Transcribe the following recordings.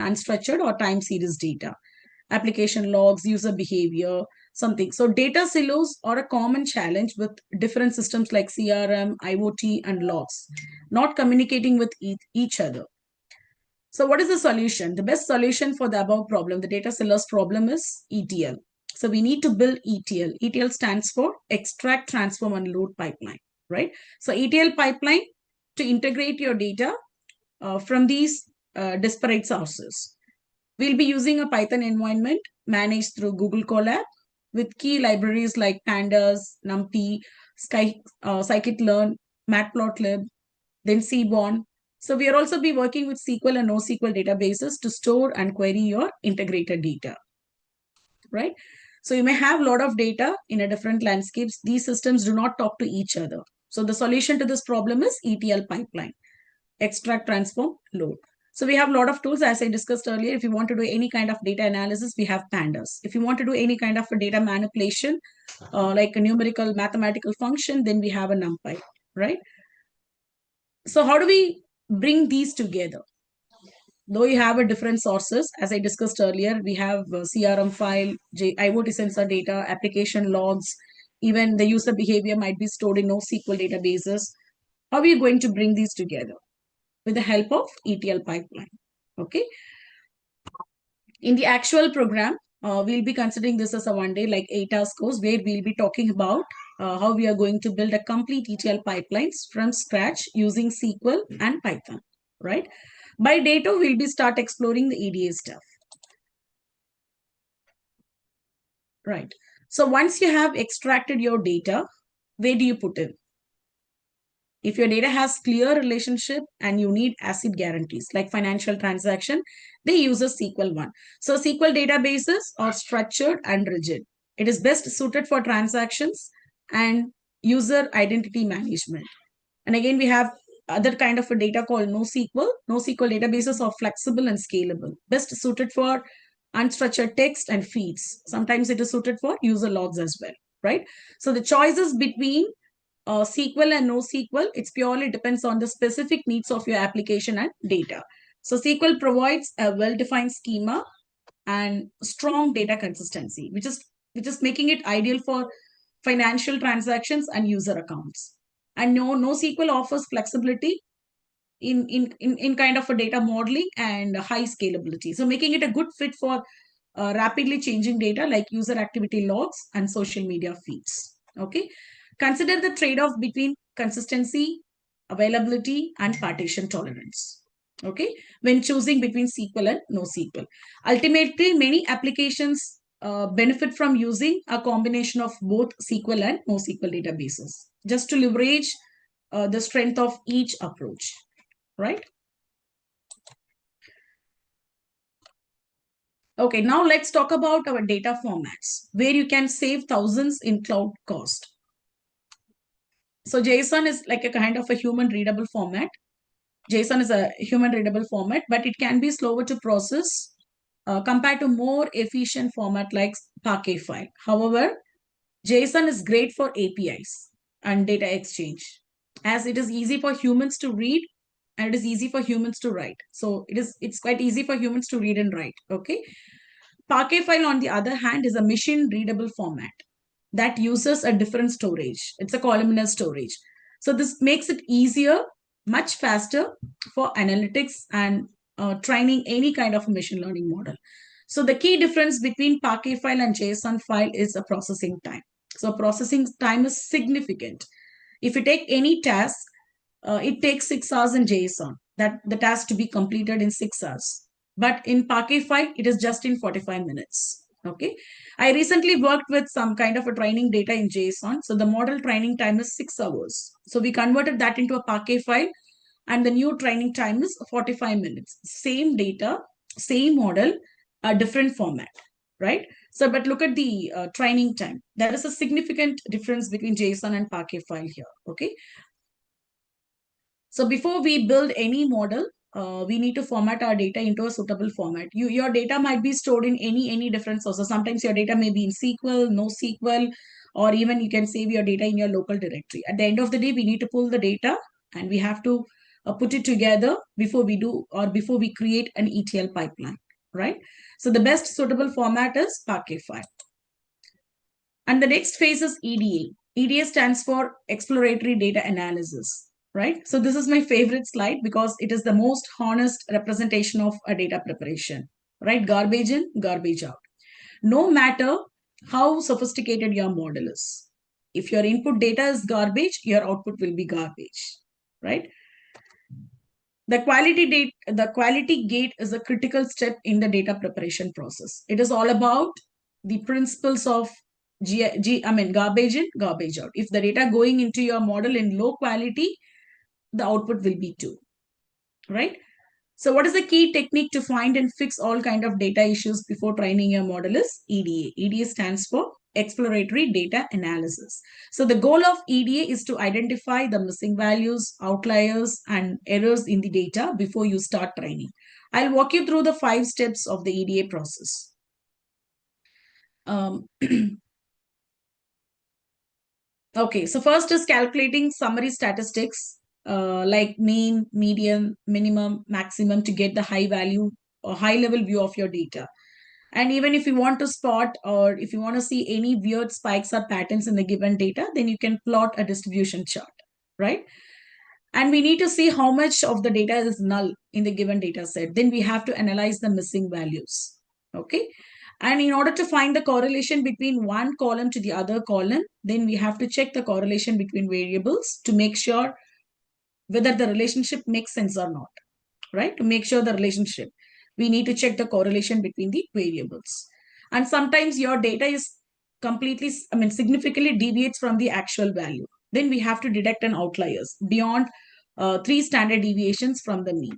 unstructured or time series data, application logs, user behavior, something. So data silos are a common challenge with different systems like CRM, IoT, and logs, not communicating with each other. So what is the solution? The best solution for the above problem, the data silos problem, is ETL. So we need to build ETL. ETL stands for extract, transform, and load pipeline, right? So ETL pipeline to integrate your data from these disparate sources. We'll be using a Python environment managed through Google Colab with key libraries like Pandas, NumPy, Scikit-learn, Matplotlib, then Seaborn. So we are also be working with SQL and NoSQL databases to store and query your integrated data, right? So you may have a lot of data in a different landscapes. These systems do not talk to each other. So the solution to this problem is ETL pipeline, extract, transform, load. So we have a lot of tools, as I discussed earlier. If you want to do any kind of data analysis, we have Pandas. If you want to do any kind of a data manipulation, like a numerical mathematical function, then we have a NumPy, right? So how do we bring these together? Though you have a different sources, as I discussed earlier, we have CRM file, IoT sensor data, application logs, even the user behavior might be stored in NoSQL databases. How are you going to bring these together? With the help of ETL pipeline. Okay. In the actual program, we'll be considering this as a one day, like 8 hours course, where we'll be talking about how we are going to build a complete ETL pipelines from scratch using SQL and Python, right? By day 2, we'll be start exploring the EDA stuff. Right. So once you have extracted your data, where do you put it? If your data has clear relationship and you need ACID guarantees like financial transaction, they use a SQL one. So SQL databases are structured and rigid. It is best suited for transactions and user identity management. And again, we have other kind of a data called NoSQL. NoSQL databases are flexible and scalable, best suited for unstructured text and feeds. Sometimes it is suited for user logs as well, right? So the choices between SQL and NoSQL, it purely depends on the specific needs of your application and data. So SQL provides a well-defined schema and strong data consistency, which is making it ideal for financial transactions and user accounts. And NoSQL offers flexibility in kind of a data modeling and high scalability. So making it a good fit for rapidly changing data like user activity logs and social media feeds. Okay. Consider the trade-off between consistency, availability, and partition tolerance. Okay. When choosing between SQL and NoSQL. Ultimately, many applications benefit from using a combination of both SQL and NoSQL databases just to leverage the strength of each approach, right? Okay, now let's talk about our data formats where you can save thousands in cloud cost. So JSON is like a kind of a human readable format. JSON is a human readable format, but it can be slower to process compared to more efficient format like Parquet file. However, JSON is great for APIs and data exchange as it is easy for humans to read and it is easy for humans to write. So it's quite easy for humans to read and write. Okay. Parquet file, on the other hand, is a machine readable format that uses a different storage. It's a columnar storage. So this makes it easier, much faster for analytics and training any kind of machine learning model. So the key difference between Parquet file and JSON file is a processing time. So processing time is significant. If you take any task, it takes 6 hours in JSON. That the task to be completed in 6 hours. But in Parquet file, it is just in 45 minutes. Okay. I recently worked with some kind of a training data in JSON. So the model training time is 6 hours. So we converted that into a Parquet file and the new training time is 45 minutes. Same data, same model, a different format, right? So, but look at the training time. There is a significant difference between JSON and Parquet file here. Okay. So before we build any model, we need to format our data into a suitable format. Your data might be stored in any different sources. Sometimes your data may be in SQL, NoSQL, or even you can save your data in your local directory. At the end of the day, we need to pull the data and we have to put it together before we do or before we create an ETL pipeline, right? So the best suitable format is Parquet file. And the next phase is EDA. EDA stands for exploratory data analysis, right? So this is my favorite slide because it is the most honest representation of a data preparation, right? Garbage in, garbage out. No matter how sophisticated your model is, if your input data is garbage, your output will be garbage, right? The quality gate is a critical step in the data preparation process. It is all about the principles of garbage in, garbage out. If the data going into your model in low quality, the output will be too, right? So what is the key technique to find and fix all kind of data issues before training your model is EDA. EDA stands for exploratory data analysis. So the goal of EDA is to identify the missing values, outliers, and errors in the data before you start training. I'll walk you through the 5 steps of the EDA process. Um, okay, so first is calculating summary statistics like mean, median, minimum, maximum to get the high value or high level view of your data. And even if you want to spot or if you want to see any weird spikes or patterns in the given data, then you can plot a distribution chart, right? And we need to see how much of the data is null in the given data set. Then we have to analyze the missing values, okay? And in order to find the correlation between one column to the other column, then we have to check the correlation between variables to make sure whether the relationship makes sense or not, right? To make sure the relationship, we need to check the correlation between the variables. And sometimes your data is completely, significantly deviates from the actual value. Then we have to detect an outliers beyond 3 standard deviations from the mean.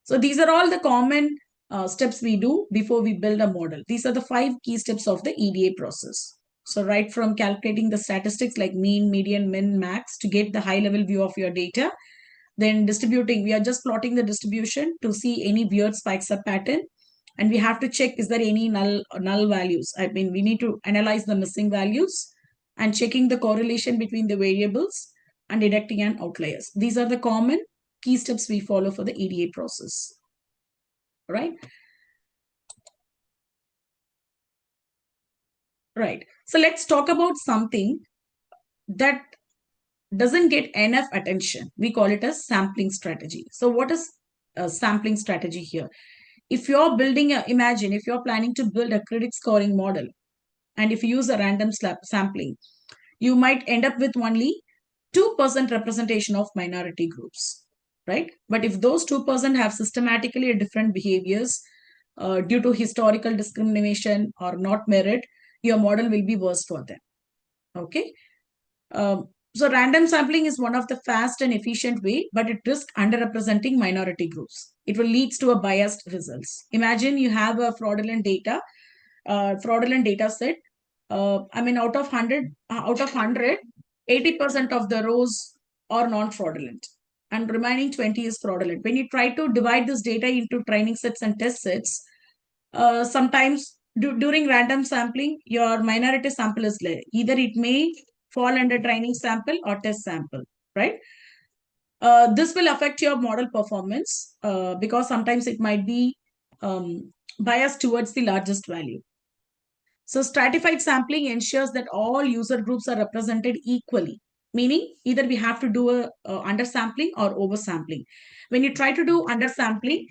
So these are all the common steps we do before we build a model. These are the 5 key steps of the EDA process. So right from calculating the statistics like mean, median, min, max to get the high level view of your data, then distributing, we are just plotting the distribution to see any weird spikes or pattern. And we have to check, is there any null values? We need to analyze the missing values and checking the correlation between the variables and detecting an outliers. These are the common key steps we follow for the EDA process, right? Right. So let's talk about something that doesn't get enough attention. We call it a sampling strategy. So what is a sampling strategy here? If you're imagine if you're planning to build a credit scoring model, and if you use a random sampling, you might end up with only 2% representation of minority groups, right? But if those 2% have systematically different behaviors due to historical discrimination or not merit, your model will be worse for them, okay? So random sampling is one of the fast and efficient way, but it risks underrepresenting minority groups. It will lead to a biased results. Imagine you have a fraudulent data set. Out of 100, 80% of the rows are non-fraudulent and remaining 20 is fraudulent. When you try to divide this data into training sets and test sets, sometimes during random sampling, your minority sample is less. Either it may fall under training sample or test sample, right? This will affect your model performance because sometimes it might be biased towards the largest value. So stratified sampling ensures that all user groups are represented equally, meaning either we have to do a undersampling or oversampling. When you try to do undersampling,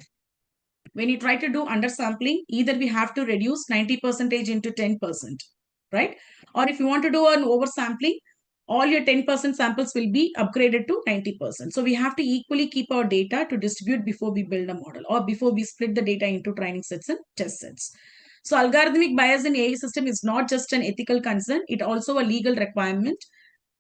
either we have to reduce 90% into 10%, right? Or if you want to do an oversampling, all your 10% samples will be upgraded to 90%. So we have to equally keep our data to distribute before we build a model or before we split the data into training sets and test sets. So algorithmic bias in AI system is not just an ethical concern, it also a legal requirement.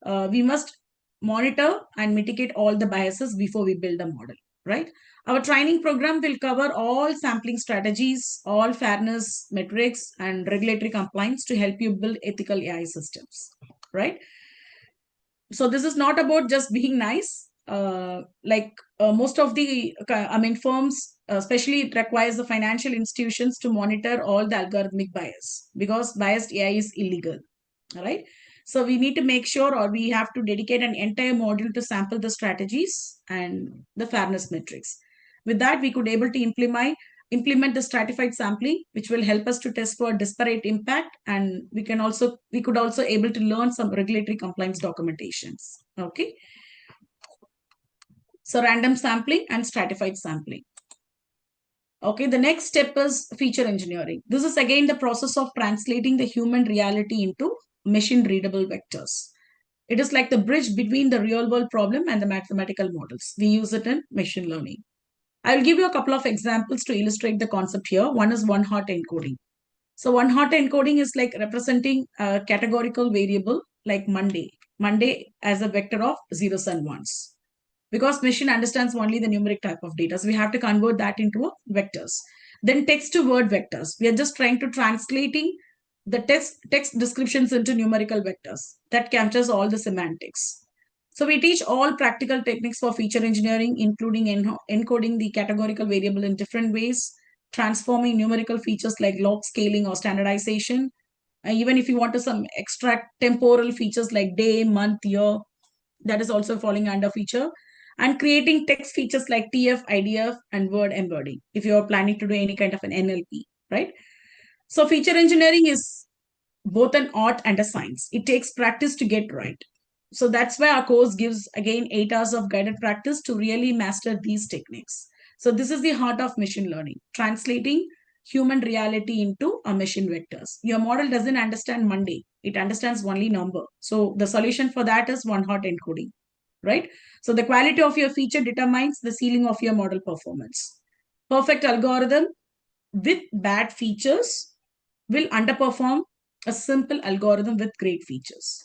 We must monitor and mitigate all the biases before we build a model, right? Our training program will cover all sampling strategies, all fairness metrics, and regulatory compliance to help you build ethical AI systems, right? So this is not about just being nice. Most of the, firms, especially it requires the financial institutions to monitor all the algorithmic bias because biased AI is illegal, all right? So we need to make sure, or we have to dedicate an entire module to sample the strategies and the fairness metrics. With that, we could able to implement the stratified sampling, which will help us to test for disparate impact, and we could also able to learn some regulatory compliance documentations. Okay. So random sampling and stratified sampling. Okay, the next step is feature engineering. This is again the process of translating the human reality into machine readable vectors. It is like the bridge between the real world problem and the mathematical models. We use it in machine learning. I will give you a couple of examples to illustrate the concept here. One is one hot encoding. So one hot encoding is like representing a categorical variable like Monday. Monday as a vector of zeros and ones. Because machine understands only the numeric type of data. So we have to convert that into vectors. Then text to word vectors. We are just trying to translating the text descriptions into numerical vectors. That captures all the semantics. So we teach all practical techniques for feature engineering, including encoding the categorical variable in different ways, transforming numerical features like log scaling or standardization. Even if you want to some extract temporal features like day, month, year, that is also falling under feature, and creating text features like TF, IDF, and word embedding if you are planning to do any kind of an NLP, right? So feature engineering is both an art and a science. It takes practice to get right. So that's why our course gives again 8 hours of guided practice to really master these techniques. So this is the heart of machine learning, translating human reality into a machine vectors. Your model doesn't understand Monday. It understands only number. So the solution for that is one hot encoding, right? So the quality of your feature determines the ceiling of your model performance. Perfect algorithm with bad features will underperform a simple algorithm with great features.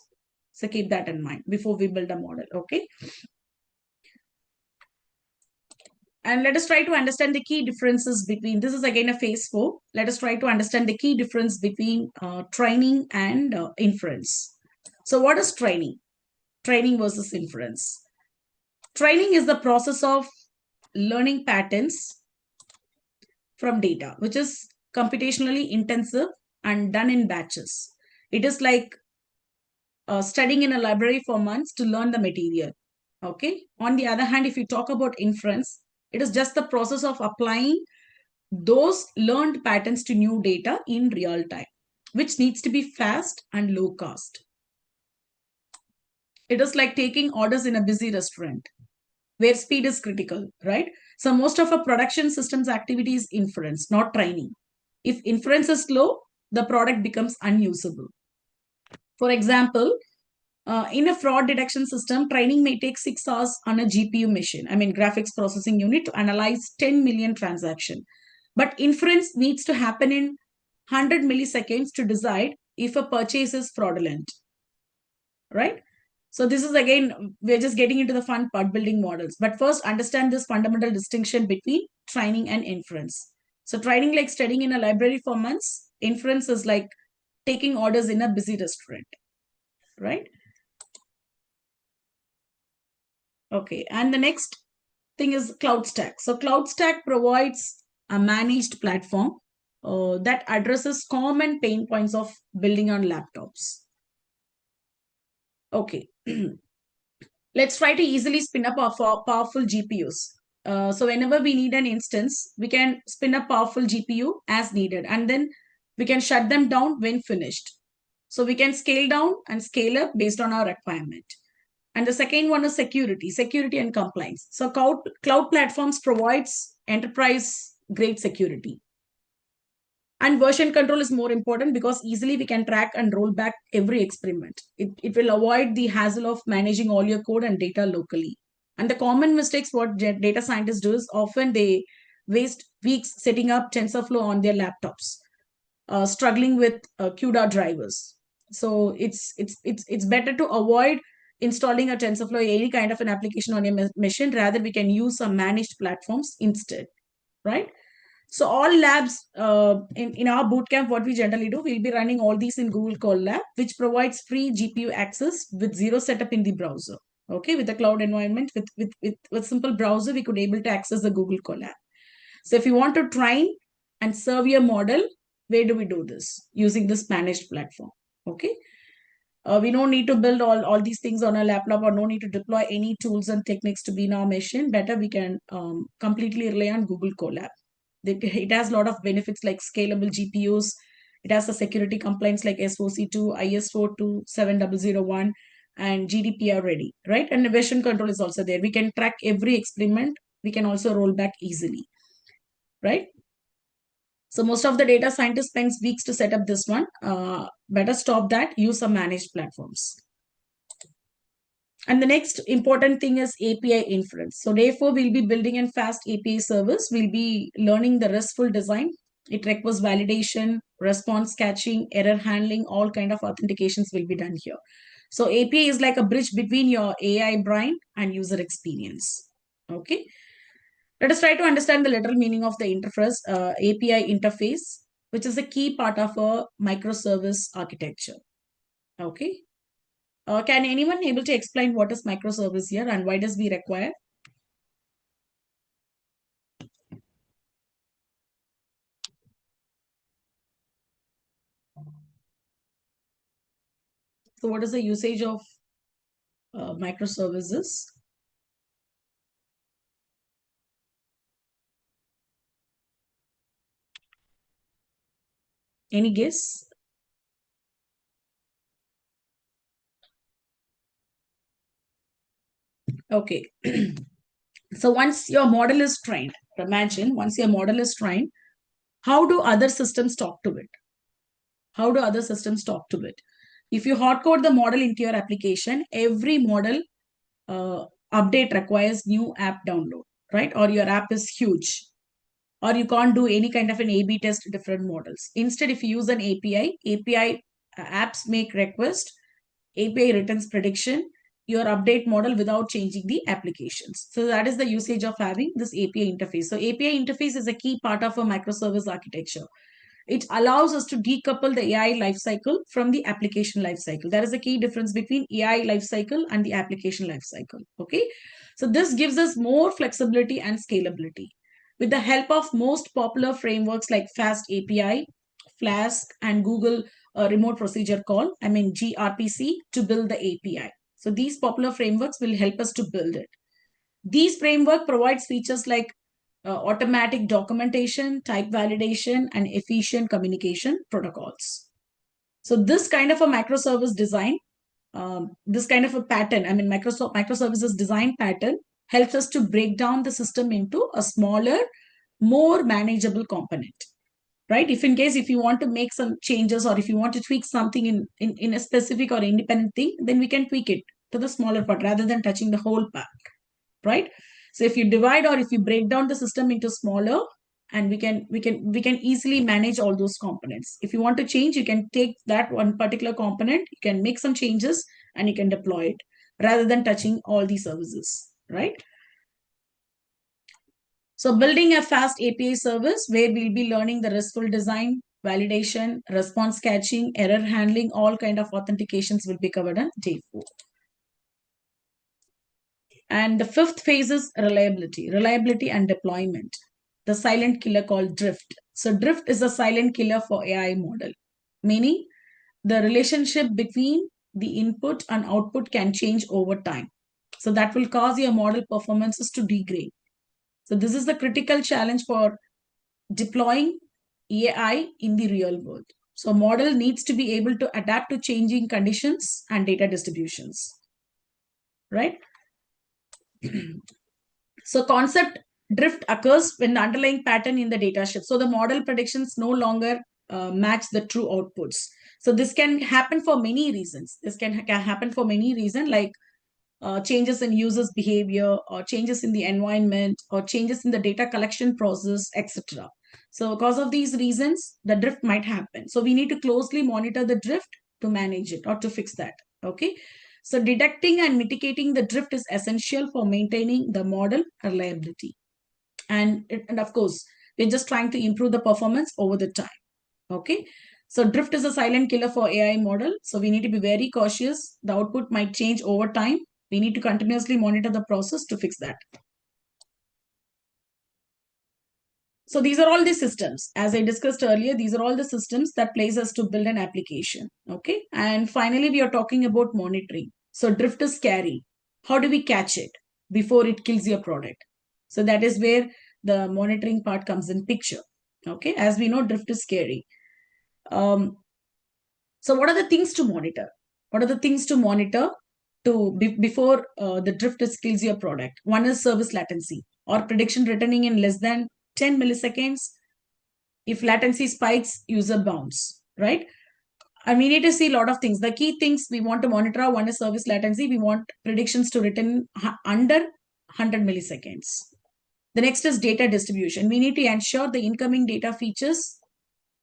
So keep that in mind before we build a model, okay? And let us try to understand the key differences between, this is again a phase 4. Let us try to understand the key difference between training and inference. So what is training? Training versus inference. Training is the process of learning patterns from data, which is computationally intensive and done in batches. It is like studying in a library for months to learn the material. Okay. On the other hand, if you talk about inference, it is just the process of applying those learned patterns to new data in real time, which needs to be fast and low cost. It is like taking orders in a busy restaurant where speed is critical, right? So most of a production systems activity is inference, not training. If inference is slow, the product becomes unusable. For example, in a fraud detection system, training may take 6 hours on a GPU machine, I mean graphics processing unit, to analyze 10 million transactions. But inference needs to happen in 100 milliseconds to decide if a purchase is fraudulent, right? So this is again, we're just getting into the fun part, building models. But first, understand this fundamental distinction between training and inference. So training like studying in a library for months. Inference is like taking orders in a busy restaurant, right? Okay, and the next thing is Cloud Stack. So Cloud Stack provides a managed platform that addresses common pain points of building on laptops. Okay, let's try to easily spin up our powerful GPUs. So whenever we need an instance, we can spin up powerful GPU as needed, and then we can shut them down when finished. So we can scale down and scale up based on our requirement. And the second one is security and compliance. So cloud platforms provides enterprise grade security. And version control is more important because easily we can track and roll back every experiment. It will avoid the hassle of managing all your code and data locally. And the common mistakes what data scientists do is often they waste weeks setting up TensorFlow on their laptops, struggling with CUDA drivers. So it's better to avoid installing a TensorFlow, any kind of an application on your machine. Rather, we can use some managed platforms instead, right? So all labs in our bootcamp, what we generally do, we'll be running all these in Google Colab, which provides free GPU access with zero setup in the browser. Okay, with the cloud environment, with simple browser, we could able to access the Google Colab. So if you want to train and serve your model, where do we do this? Using this managed platform. Okay. We don't need to build all these things on a laptop, or no need to deploy any tools and techniques to be in our machine. Better we can completely rely on Google Colab. It has a lot of benefits like scalable GPUs. It has the security compliance like SOC2, IS 42701, and GDPR ready, right? And version control is also there. We can track every experiment. We can also roll back easily, right? So most of the data scientists spends weeks to set up this one. Better stop that. Use some managed platforms. And the next important thing is API inference. So therefore, we'll be building a fast API service. We'll be learning the RESTful design. It requires validation, response catching, error handling, all kind of authentications will be done here. So API is like a bridge between your AI brain and user experience. Okay. Let us try to understand the literal meaning of the interface, API interface, which is a key part of a microservice architecture. Okay. Can anyone able to explain what is microservice here and why does we require? So what is the usage of microservices? Any guess? Okay. So once your model is trained, imagine once your model is trained, how do other systems talk to it? How do other systems talk to it? If you hard code the model into your application, every model uh, update requires new app download, right? Or your app is huge, or you can't do any kind of an A/B test different models. Instead, if you use an API apps make request, API returns prediction, your update model without changing the applications. So that is the usage of having this API interface. So API interface is a key part of a microservice architecture. It allows us to decouple the AI lifecycle from the application lifecycle. There is a key difference between AI lifecycle and the application lifecycle. Okay. So this gives us more flexibility and scalability. With the help of most popular frameworks like Fast API, Flask, and Google Remote Procedure Call, I mean gRPC, to build the API. So these popular frameworks will help us to build it. These framework provides features like automatic documentation, type validation, and efficient communication protocols. So this kind of a microservice design, this kind of a pattern, I mean microservices design pattern helps us to break down the system into a smaller, more manageable component. Right? If in case if you want to make some changes or if you want to tweak something in a specific or independent thing, then we can tweak it to the smaller part rather than touching the whole part, right? So if you divide or if you break down the system into smaller, and we can easily manage all those components. If you want to change, you can take that one particular component, you can make some changes, and you can deploy it rather than touching all the services, right? So building a fast API service where we'll be learning the RESTful design, validation, response catching, error handling, all kind of authentications will be covered on day 4. And the fifth phase is reliability and deployment. The silent killer called drift. So drift is a silent killer for AI model, meaning the relationship between the input and output can change over time. So that will cause your model performances to degrade. So this is the critical challenge for deploying AI in the real world. So model needs to be able to adapt to changing conditions and data distributions, right? So concept drift occurs when the underlying pattern in the data shifts. So the model predictions no longer match the true outputs. So this can happen for many reasons. This can happen for many reasons like changes in users' behavior or changes in the environment or changes in the data collection process, etc. So because of these reasons, the drift might happen. So we need to closely monitor the drift to manage it or to fix that. Okay. So detecting and mitigating the drift is essential for maintaining the model reliability. And of course, we're just trying to improve the performance over the time. Okay. So drift is a silent killer for AI model. So we need to be very cautious. The output might change over time. We need to continuously monitor the process to fix that. So these are all the systems. As I discussed earlier, these are all the systems that plays us to build an application. Okay. And finally, we are talking about monitoring. So drift is scary. How do we catch it before it kills your product? So that is where the monitoring part comes in picture. Okay. As we know, drift is scary. Um, so what are the things to monitor? What are the things to monitor before the drift is kills your product? One is service latency or prediction returning in less than 10 milliseconds. If latency spikes, user bounce, right? And we need to see a lot of things. The key things we want to monitor, one is service latency. We want predictions to return under 100 milliseconds. The next is data distribution. We need to ensure the incoming data features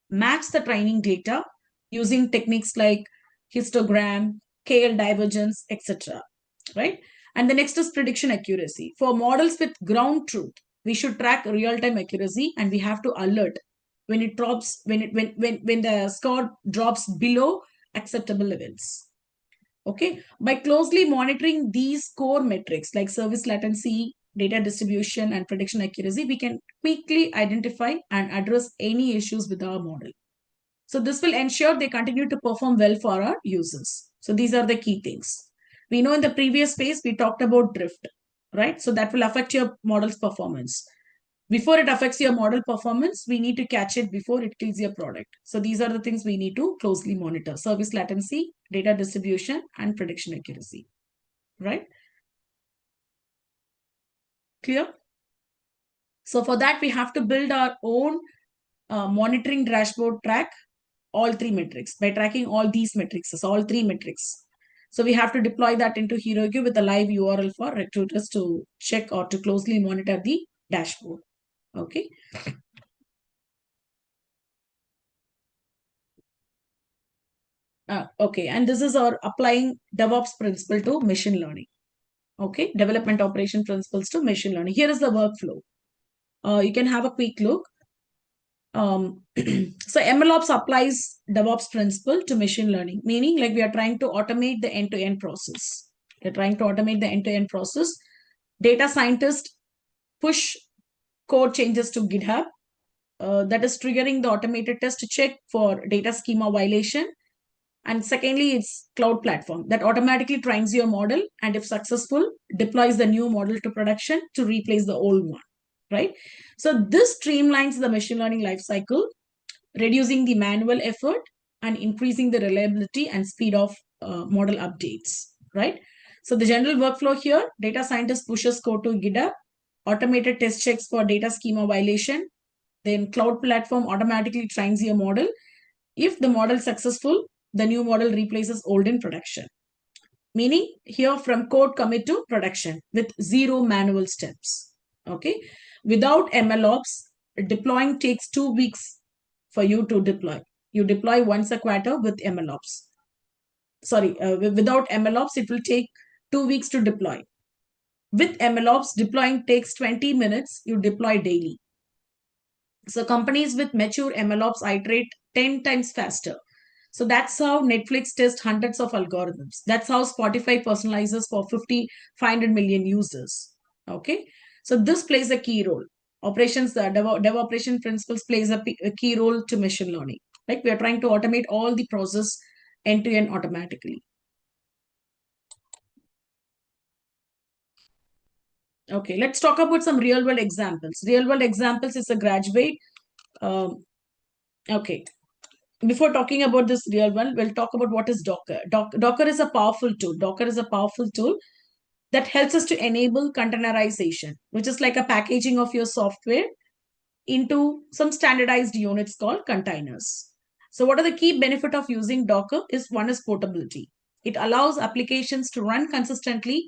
match the training data using techniques like histogram, KL divergence, etc. Right? And the next is prediction accuracy. For models with ground truth, we should track real-time accuracy and we have to alert when it drops, when the score drops below acceptable levels. Okay. By closely monitoring these core metrics like service latency, data distribution, and prediction accuracy, we can quickly identify and address any issues with our model. So this will ensure they continue to perform well for our users. So these are the key things. We know in the previous phase, we talked about drift, right? So that will affect your model's performance. Before it affects your model performance, we need to catch it before it kills your product. So these are the things we need to closely monitor: service latency, data distribution, and prediction accuracy, right? Clear? So for that, we have to build our own monitoring dashboard track all three metrics by tracking all these metrics, so all three metrics. So we have to deploy that into HeroQ with a live URL for recruiters to check or to closely monitor the dashboard. Okay. Okay. And this is our applying DevOps principle to machine learning. Okay. Development operation principles to machine learning. Here is the workflow. You can have a quick look. So MLOps applies DevOps principle to machine learning, meaning like we are trying to automate the end-to-end process. We're trying to automate the end-to-end process. Data scientists push code changes to GitHub. That is triggering the automated test to check for data schema violation. And secondly, it's cloud platform that automatically trains your model and if successful, deploys the new model to production to replace the old one, right? So this streamlines the machine learning lifecycle, reducing the manual effort and increasing the reliability and speed of model updates, right? So the general workflow here, data scientist pushes code to GitHub, automated test checks for data schema violation, then cloud platform automatically trains your model. If the model is successful, the new model replaces old in production. Meaning here from code commit to production with zero manual steps. Okay. Without MLOps, deploying takes 2 weeks for you to deploy. You deploy once a quarter with MLOps. Sorry, without MLOps, it will take 2 weeks to deploy. With MLOps, deploying takes 20 minutes. You deploy daily. So companies with mature MLOps iterate 10 times faster. So that's how Netflix tests hundreds of algorithms. That's how Spotify personalizes for 500 million users. Okay. So this plays a key role. Operations, the dev operation principles plays a key role to machine learning. Like we are trying to automate all the process end to end automatically. Okay, let's talk about some real world examples. Real world examples is a graduate. Um, okay, before talking about this real one, we'll talk about what is Docker. Docker is a powerful tool. Docker is a powerful tool that helps us to enable containerization, which is like a packaging of your software into some standardized units called containers. So what are the key benefit of using Docker is one is portability. It allows applications to run consistently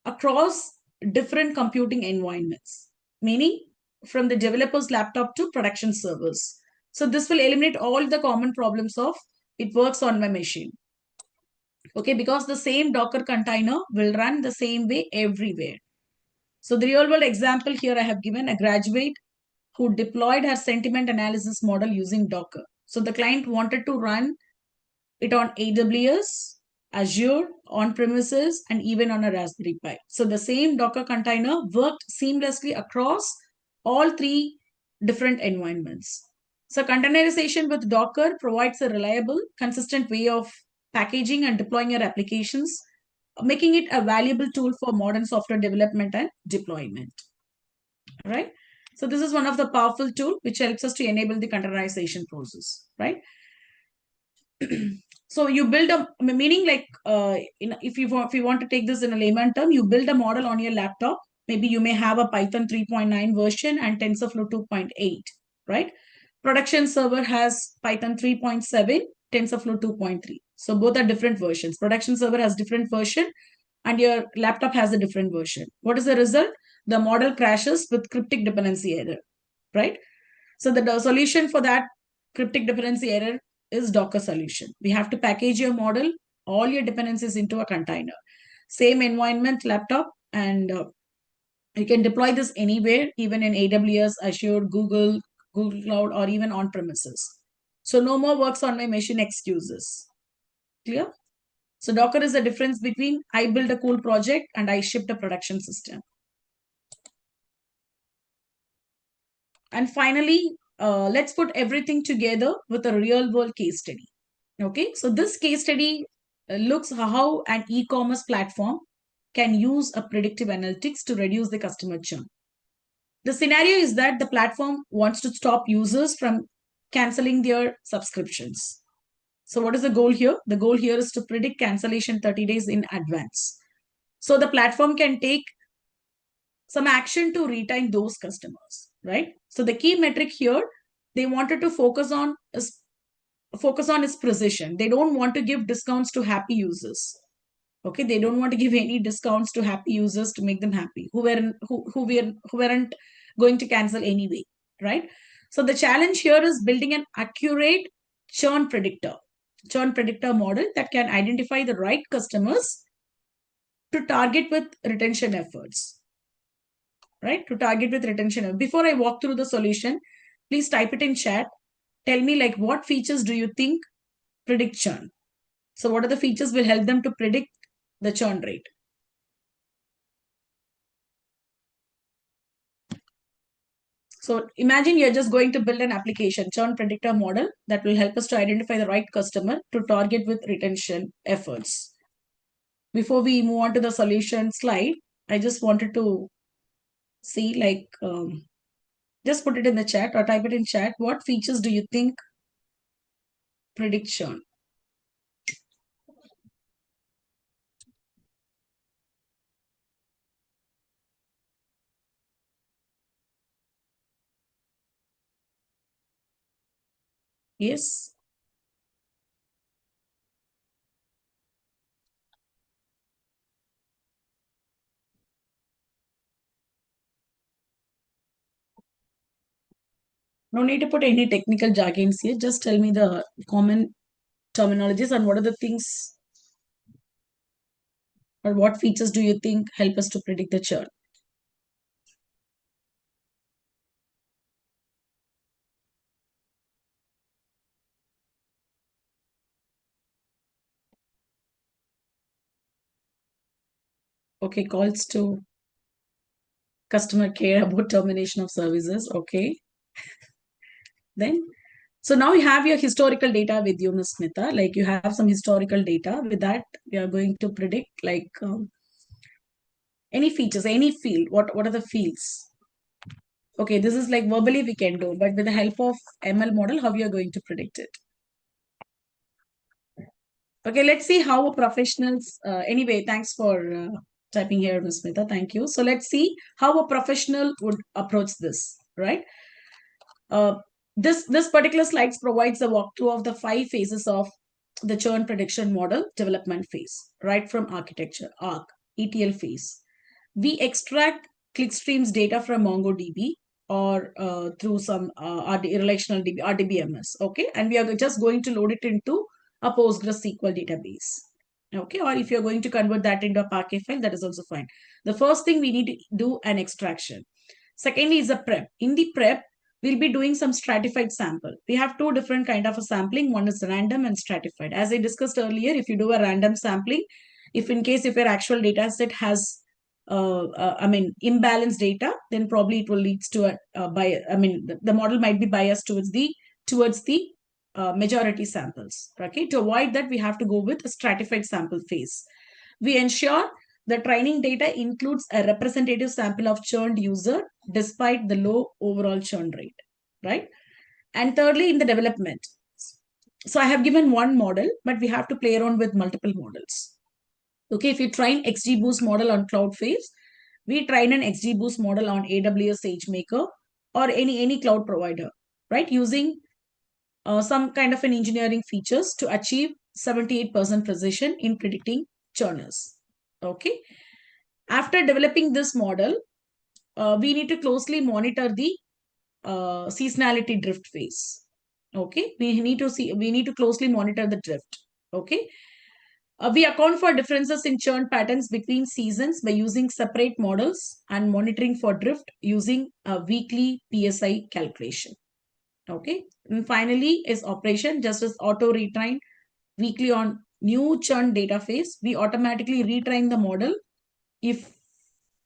across different computing environments, meaning from the developer's laptop to production servers. So this will eliminate all the common problems of it works on my machine. Okay, because the same Docker container will run the same way everywhere. So the real world example here I have given a graduate who deployed her sentiment analysis model using Docker. So the client wanted to run it on AWS, Azure, on premises, and even on a Raspberry Pi. So the same Docker container worked seamlessly across all three different environments. So containerization with Docker provides a reliable, consistent way of packaging and deploying your applications, making it a valuable tool for modern software development and deployment. Right? So this is one of the powerful tool which helps us to enable the containerization process. Right? So you build a meaning like if you want to take this in a layman term, you build a model on your laptop. Maybe you may have a Python 3.9 version and TensorFlow 2.8, right? Production server has Python 3.7, TensorFlow 2.3. So both are different versions. Production server has different version and your laptop has a different version. What is the result? The model crashes with cryptic dependency error, right? So the solution for that cryptic dependency error is Docker solution. We have to package your model, all your dependencies into a container. Same environment, laptop, and you can deploy this anywhere, even in AWS, Azure, Google Cloud, or even on premises. So no more works on my machine excuses. Clear? So Docker is the difference between I build a cool project and I shipped a production system. And finally, let's put everything together with a real world case study. Okay, so this case study looks how an e-commerce platform can use a predictive analytics to reduce the customer churn. The scenario is that the platform wants to stop users from canceling their subscriptions. So what is the goal here? The goal here is to predict cancellation 30 days in advance. So the platform can take some action to retain those customers, right? So the key metric here they wanted to focus on is precision. They don't want to give discounts to happy users. Okay, they don't want to give any discounts to happy users to make them happy who weren't going to cancel anyway, right? So the challenge here is building an accurate churn predictor model that can identify the right customers to target with retention efforts, right? To target with retention. Before I walk through the solution, please type it in chat. Tell me like what features do you think predict churn? So what are the features will help them to predict the churn rate? So imagine you're just going to build an application, churn predictor model that will help us to identify the right customer to target with retention efforts. Before we move on to the solution slide, I just wanted to see just put it in the chat or type it in chat. What features do you think predict churn? Yes. No need to put any technical jargons here. Just tell me the common terminologies and what are the things or what features do you think help us to predict the churn? Okay, calls to customer care about termination of services. Okay, then so now you have your historical data with you, Ms. Smita. Like you have some historical data. With that, we are going to predict any features, any field. What are the fields? Okay, this is like verbally we can do, but with the help of ML model, how we are going to predict it? Okay, let's see how professionals. Anyway, thanks for typing here, Ms. Smita. Thank you. So let's see how a professional would approach this, right? Uh, this particular slides provides a walkthrough of the 5 phases of the churn prediction model development phase, right from architecture, ARC, ETL phase. We extract clickstreams data from MongoDB or through some relational DB, RDBMS, okay? And we are just going to load it into a PostgreSQL database, okay? Or if you're going to convert that into a Parquet file, that is also fine. The first thing we need to do an extraction. Secondly is a prep. In the prep, we'll be doing some stratified sample. We have two different kind of a sampling. One is random and stratified. As I discussed earlier, if you do a random sampling, if in case if your actual data set has imbalanced data, then probably it will leads to the model might be biased towards the majority samples. Okay, to avoid that, we have to go with a stratified sample phase. We ensure the training data includes a representative sample of churned user despite the low overall churn rate, right? And thirdly, in the development. So I have given one model, but we have to play around with multiple models. Okay, if you train XGBoost model on cloud phase, we train an XGBoost model on AWS SageMaker or any cloud provider, right? Using some kind of an engineering features to achieve 78% precision in predicting churners. Okay. After developing this model, we need to closely monitor the seasonality drift phase. Okay. We need to closely monitor the drift. Okay. We account for differences in churn patterns between seasons by using separate models and monitoring for drift using a weekly PSI calculation. Okay. And finally is operation, just as auto retrain weekly on new churn data phase, we automatically retrain the model if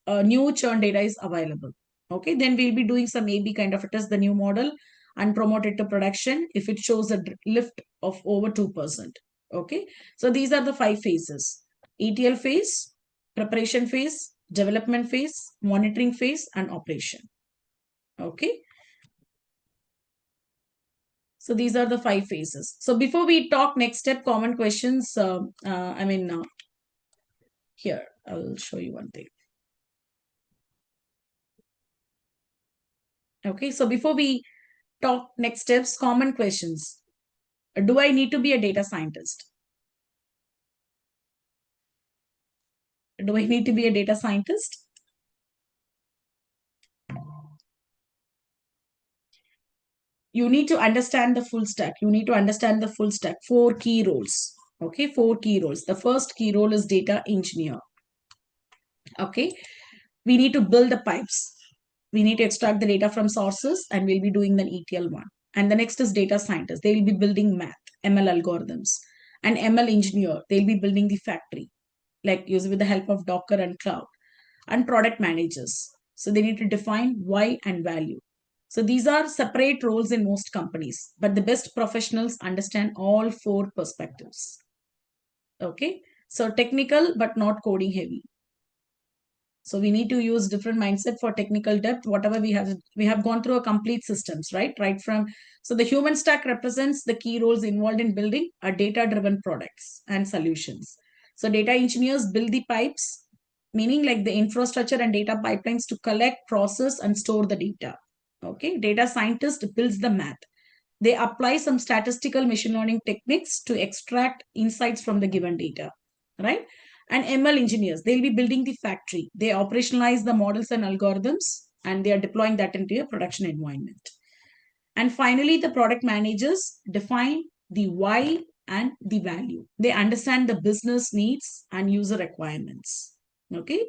new churn data is available. Okay, then we'll be doing some A/B kind of a test, the new model, and promote it to production if it shows a lift of over 2%. Okay, so these are the 5 phases: ETL phase, preparation phase, development phase, monitoring phase, and operation. Okay, so these are the 5 phases. So before we talk next step, common questions, here, I'll show you one thing. Okay, so before we talk next steps, common questions. Do I need to be a data scientist? Do I need to be a data scientist? You need to understand the full stack. You need to understand the full stack. 4 key roles. Okay, 4 key roles. The first key role is data engineer. Okay, we need to build the pipes. We need to extract the data from sources, and we'll be doing the ETL one. And the next is data scientist. They will be building math, ML algorithms. And ML engineer, they'll be building the factory, like using with the help of Docker and cloud. And product managers. So they need to define why and value. So these are separate roles in most companies, but the best professionals understand all 4 perspectives. Okay. So technical, but not coding heavy. So we need to use different mindset for technical depth. Whatever we have gone through a complete systems, right? Right from, so the human stack represents the key roles involved in building a data-driven products and solutions. So data engineers build the pipes, meaning like the infrastructure and data pipelines to collect, process, and store the data. Okay. Data scientist builds the math. They apply some statistical machine learning techniques to extract insights from the given data, right? And ML engineers, they'll be building the factory. They operationalize the models and algorithms, and they are deploying that into a production environment. And finally, the product managers define the why and the value. They understand the business needs and user requirements. Okay.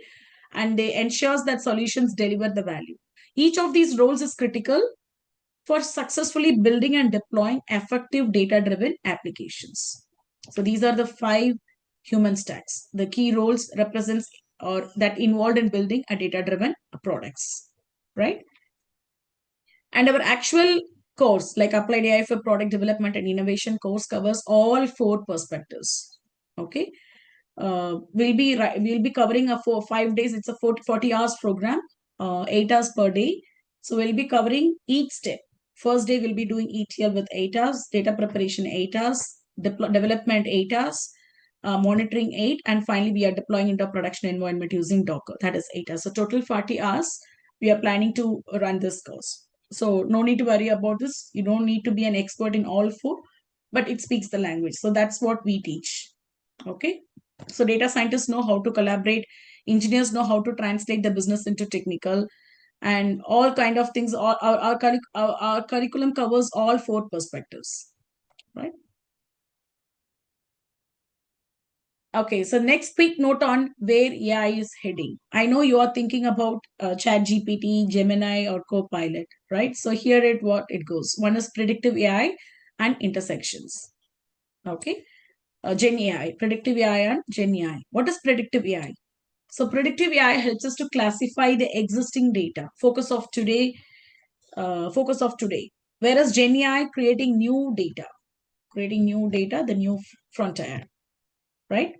And they ensures that solutions deliver the value. Each of these roles is critical for successfully building and deploying effective data-driven applications. So these are the 5 human stacks. The key roles represents or that involved in building a data-driven products, right? And our actual course, like Applied AI for Product Development and Innovation course, covers all 4 perspectives. Okay. We'll be covering a 5 days. It's a 40 hours program, 8 hours per day. So we'll be covering each step. First day we'll be doing ETL with 8 hours, data preparation 8 hours, development 8 hours, monitoring 8, and finally we are deploying into a production environment using Docker. That is 8 hours. So total 40 hours. We are planning to run this course. So no need to worry about this. You don't need to be an expert in all 4, but it speaks the language. So that's what we teach. Okay. So data scientists know how to collaborate. Engineers know how to translate the business into technical, and all kind of things. Our curriculum covers all 4 perspectives, right? Okay, so next quick note on where AI is heading. I know you are thinking about Chat GPT, Gemini, or Copilot, right? So here it what it goes. One is predictive AI and intersections. Okay, Gen AI, predictive AI and Gen AI. What is predictive AI? So predictive AI helps us to classify the existing data. Focus of today. Whereas Gen AI creating new data, the new frontier, right?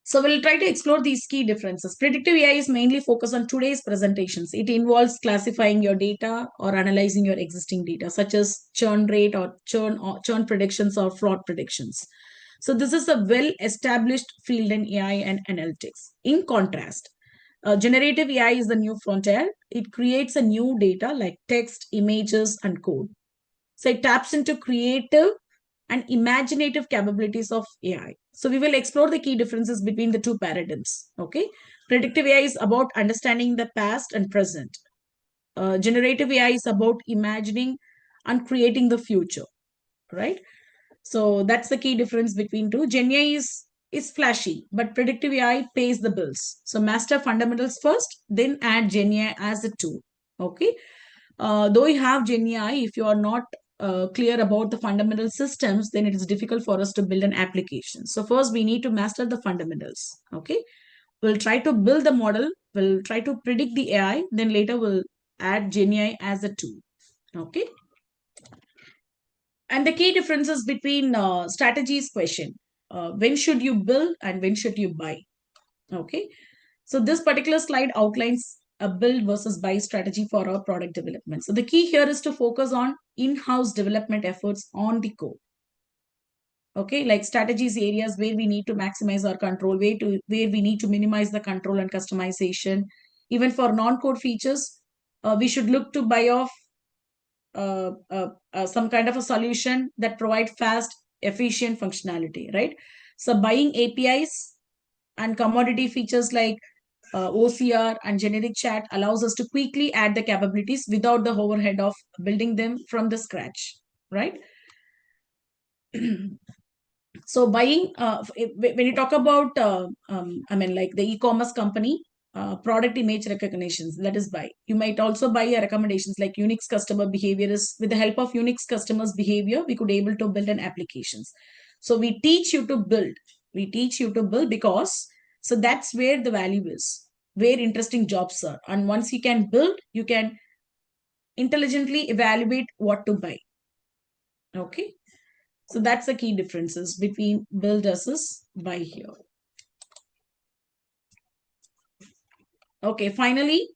So we'll try to explore these key differences. Predictive AI is mainly focused on today's presentations. It involves classifying your data or analyzing your existing data, such as churn rate or churn predictions or fraud predictions. So this is a well-established field in AI and analytics. In contrast, generative AI is the new frontier. It creates a new data like text, images, and code. So it taps into creative and imaginative capabilities of AI. So we will explore the key differences between the two paradigms. Okay. Predictive AI is about understanding the past and present. Generative AI is about imagining and creating the future. Right. So that's the key difference between two. Gen AI is flashy, but predictive AI pays the bills. So master fundamentals first, then add Gen AI as a tool. Okay. Though you have Gen AI, if you are not clear about the fundamental systems, then it is difficult for us to build an application. So first we need to master the fundamentals. Okay. We'll try to build the model. We'll try to predict the AI. Then later we'll add Gen AI as a tool. Okay. And the key differences between strategies question. When should you build and when should you buy? Okay. So this particular slide outlines a build versus buy strategy for our product development. So the key here is to focus on in-house development efforts on the core. Okay, like strategies areas where we need to maximize our control, where we need to minimize the control and customization. Even for non-code features, we should look to buy off some kind of a solution that provide fast, efficient functionality, right? So buying APIs and commodity features like OCR and generic chat allows us to quickly add the capabilities without the overhead of building them from the scratch, right? So buying, when you talk about, I mean, like the e-commerce company, product image recognitions, that is buy. You might also buy recommendations like Unix customer behavior is with the help of Unix customers behavior, we could able to build an applications. So we teach you to build. We teach you to build because so that's where the value is, where interesting jobs are. And once you can build, you can intelligently evaluate what to buy. Okay. So that's the key differences between build versus buy here. Okay, finally,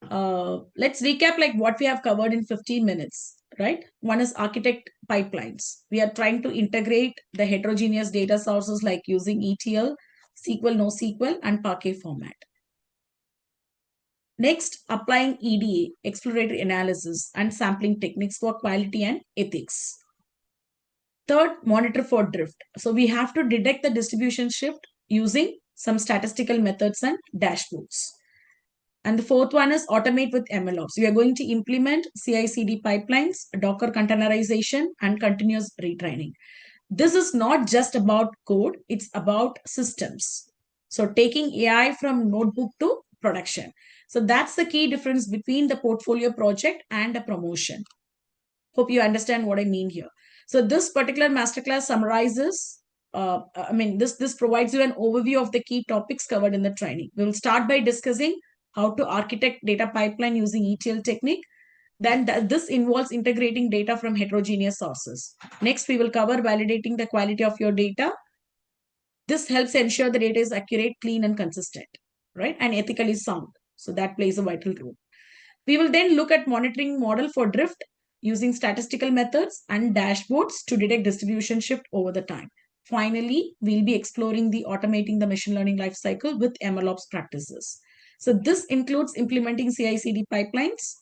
let's recap like what we have covered in 15 minutes, right? One is architect pipelines. We are trying to integrate the heterogeneous data sources like using ETL, SQL, NoSQL, and Parquet format. Next, applying EDA, exploratory analysis, and sampling techniques for quality and ethics. Third, monitor for drift. So we have to detect the distribution shift using some statistical methods and dashboards. And the fourth one is automate with MLOps. We are going to implement CI/CD pipelines, Docker containerization, and continuous retraining. This is not just about code, it's about systems. So taking AI from notebook to production. So that's the key difference between the portfolio project and a promotion. Hope you understand what I mean here. So this particular masterclass summarizes, this provides you an overview of the key topics covered in the training. We will start by discussing how to architect data pipeline using ETL technique. Then this involves integrating data from heterogeneous sources. Next, we will cover validating the quality of your data. This helps ensure the data is accurate, clean, and consistent, right? And ethically sound. So that plays a vital role. We will then look at monitoring model for drift using statistical methods and dashboards to detect distribution shift over the time. Finally, we'll be exploring the automating the machine learning lifecycle with MLOps practices. So this includes implementing CI/CD pipelines,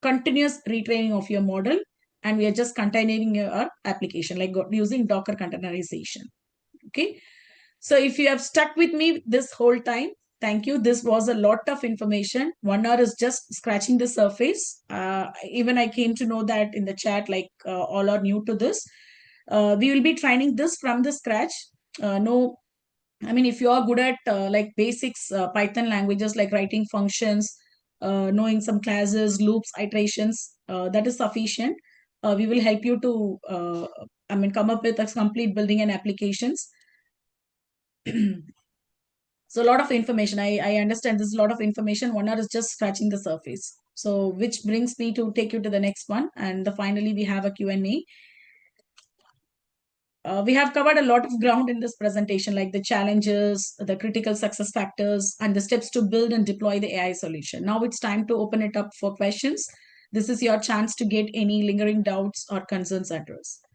continuous retraining of your model, and we are just containing your application like using Docker containerization. Okay. So if you have stuck with me this whole time, thank you. This was a lot of information. 1 hour is just scratching the surface. Even I came to know that in the chat, like all are new to this. We will be training this from the scratch. No, I mean, if you are good at like basics, Python languages like writing functions, knowing some classes, loops, iterations, that is sufficient. We will help you to, come up with a complete building and applications. So a lot of information. I understand this is a lot of information. 1 hour is just scratching the surface. So which brings me to take you to the next one. And finally, we have a Q&A. We have covered a lot of ground in this presentation, like the challenges, the critical success factors, and the steps to build and deploy the AI solution. Now it's time to open it up for questions. This is your chance to get any lingering doubts or concerns addressed.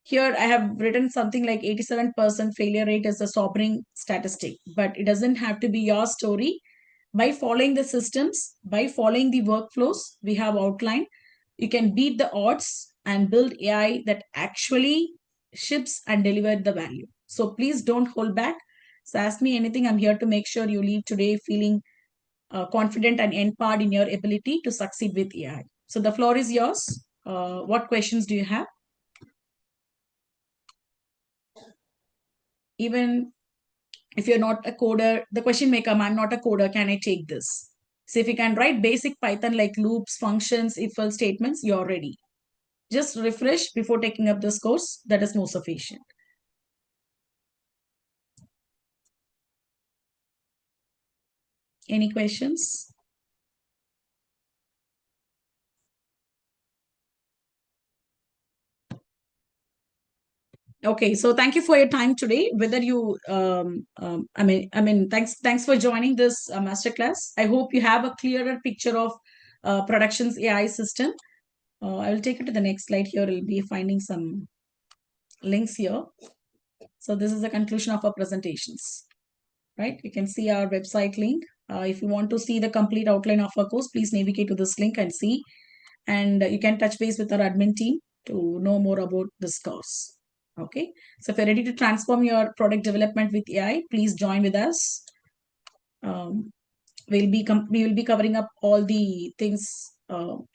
Here I have written something like 87% failure rate is a sobering statistic, but it doesn't have to be your story. By following the systems, by following the workflows we have outlined, you can beat the odds and build AI that actually ships and deliver the value. So please don't hold back. So ask me anything. I'm here to make sure you leave today feeling confident and empowered in your ability to succeed with AI. So the floor is yours. What questions do you have? Even if you're not a coder, the question may come, I'm not a coder, can I take this? So if you can write basic Python like loops, functions, if else statements, you're ready. Just refresh before taking up this course. That is more sufficient. Any questions? Okay, so thank you for your time today. Whether you, thanks for joining this masterclass. I hope you have a clearer picture of production's AI system. I will take it to the next slide. Here we'll be finding some links here. So this is the conclusion of our presentations, right? You can see our website link. If you want to see the complete outline of our course, please navigate to this link and see. And you can touch base with our admin team to know more about this course. Okay. So if you're ready to transform your product development with AI, please join with us. Um, we will be covering up all the things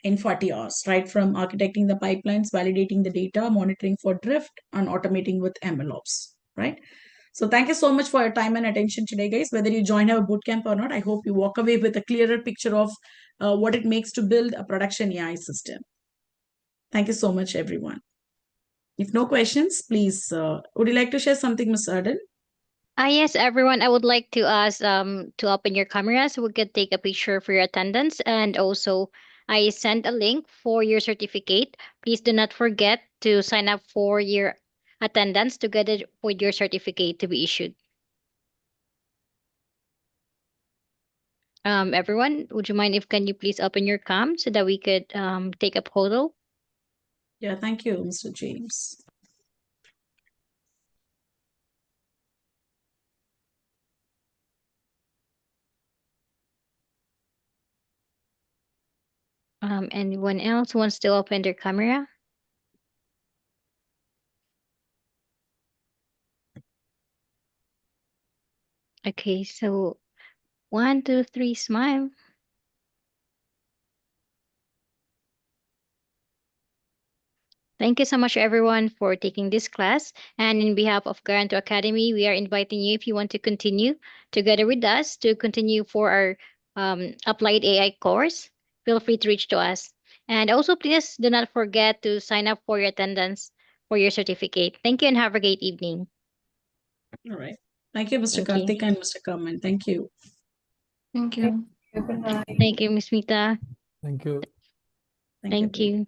in 40 hours, right? From architecting the pipelines, validating the data, monitoring for drift, and automating with MLOps, right? So thank you so much for your time and attention today, guys. Whether you join our bootcamp or not, I hope you walk away with a clearer picture of what it makes to build a production AI system. Thank you so much, everyone. If no questions, please, would you like to share something, Ms. Arden? Yes, everyone. I would like to ask to open your camera so we could take a picture for your attendance. And also, I sent a link for your certificate. Please do not forget to sign up for your attendance together with your certificate to be issued. Everyone, would you mind if can you please open your cam so that we could take a photo? Yeah, thank you, Mr. James. Anyone else wants to open their camera? Okay, so 1, 2, 3, smile. Thank you so much, everyone, for taking this class. And in behalf of Garanto Academy, we are inviting you, if you want to continue together with us, to continue for our Applied AI course. Feel free to reach to us. And also, please do not forget to sign up for your attendance for your certificate. Thank you and have a great evening. All right. Thank you, Mr. Thank you. Karthik and Mr. Kaman. Thank you. Thank you. Good night. Thank you, Ms. Mita. Thank you. Thank you.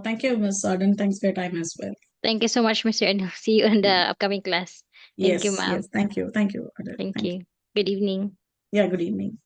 Thank you, Ms. Arden. Thanks for your time as well. Thank you so much, Mr. And see you in the upcoming class. Thank you, Yes, ma'am. yes. Thank you. Thank you, Arden. Thank Thank you. you. Good evening. Yeah, good evening.